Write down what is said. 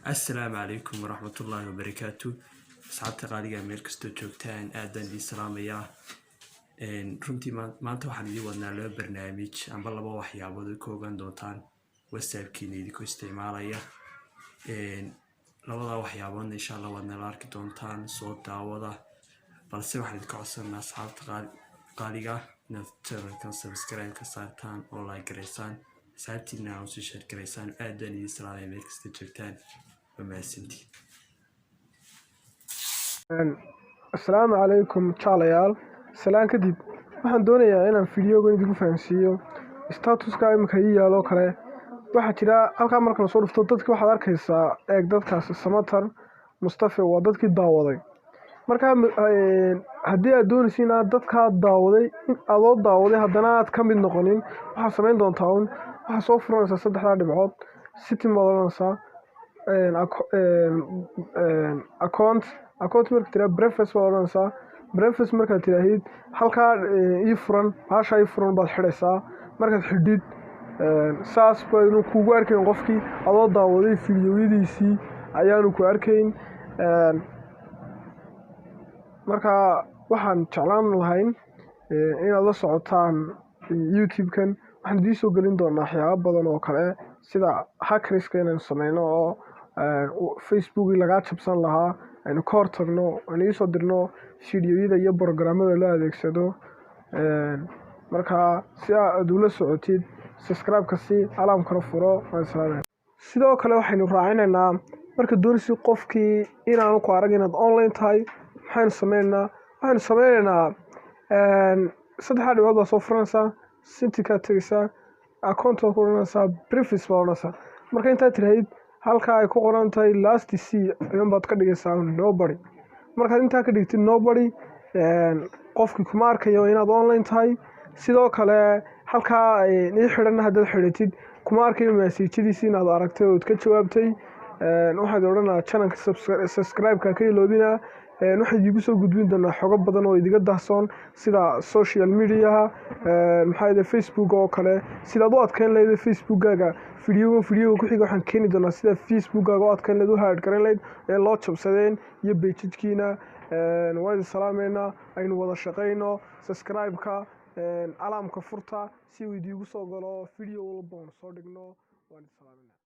السلام عليكم ورحمة الله وبركاته. أصحابتي قاعدة ميل كستو جوجتان آدان دي سلامية. runtii maanta waxaan idin wadnaa laba barnaamij amba laba waxyaabood oo ka ogaan doontaan whatsappkiina idinku isticmaalaya labada waxyaaboodna insha Allah waad nala arki doontaan soo daawada balse waxaan idinka codsanaa asxaabta qaaliga inaad channelkan subscribe ka saartaan oo like gareysaan asxaabtiina oo sii share gareysaan aadaan idin salaamay meel kasta joogtaan وماسنتي. السلام عليكم جاليال سلام كدib waxaan doonayaa inaan fiidiyoga idinku fahansiiyo statuska imika yaalo kale waxa jira halka marka la soo dhufto dadka waxaad arkaysaa eeg dadkaas Samatar Mustafa waa dadkii daawaday marka haddii aad doonaysid inaad dadka daawaday adoo daawaday haddana aad ka mid noqonin waxaad samayn doontaa waxa soo furanaysaa saddexda dhibcood city modelansa account marka tira breakfast wadanaysaa breakfast marka tiraahid halka ii furan baasha ii furan baad xidhaysaa markaad xidhid saas baa inuu kugu arkayn qofkii adoo daawaday fiidiyoyadiisii ayaanu ku arkayn marka waxaan jeclaan lahayn inaad la socotaan YouTube-kan waxaan idin soo gelin doonaa waxyaabo badan oo kale sida hackerska inaan sameyno oo Facebook laga jabsan lahaa aynu ka hortagno aynu soo dirno fiidiyoyada iyo programada la adeegsado marka si aad ula socotid subscribe ka si alarm-kana furo sidoo kale waxaynu raacinaynaa marka doonaysid qofkii inaanu ku arag inaad online tahay waxaynu sameynaynaa saddexda dhibood baa soo furanaysaa city ka tagaysaa account ku oranaysaa preface baa oranaysaa marka intaad tiraahid halka ay ku qoran tahay last c ayaan baad ka dhigaysaa nobody markaad intaa ka dhigtid nobody qofkii kuma arkayo inaad online tahay sidoo kale halka ay xidhan haddaad xidhatid kuma arkayo message-diisa inaad aragtay oo ka jawaabtay waxaad oranaysaa channelka subscribe ka iloobina waxaad igu soo gudbin doonaa xogo badan oo idiga dahsoon sida social media maxaa Facebook oo kale sidaad u adkeyn lahayd Facebook-gaaga fiidiyoga ku xiga waxaan keeni doonaa sida Facebook-gaaga u adkeyn lahayd u hard garan lahayd ee loo jabsadeen iyo page-kiina waan salaameynaa aynu wada shaqeyno subscribe-ka alarm-ka furta si uu idigu soo galo fiidiyo walba oo soo dhigno waan salaameynaa.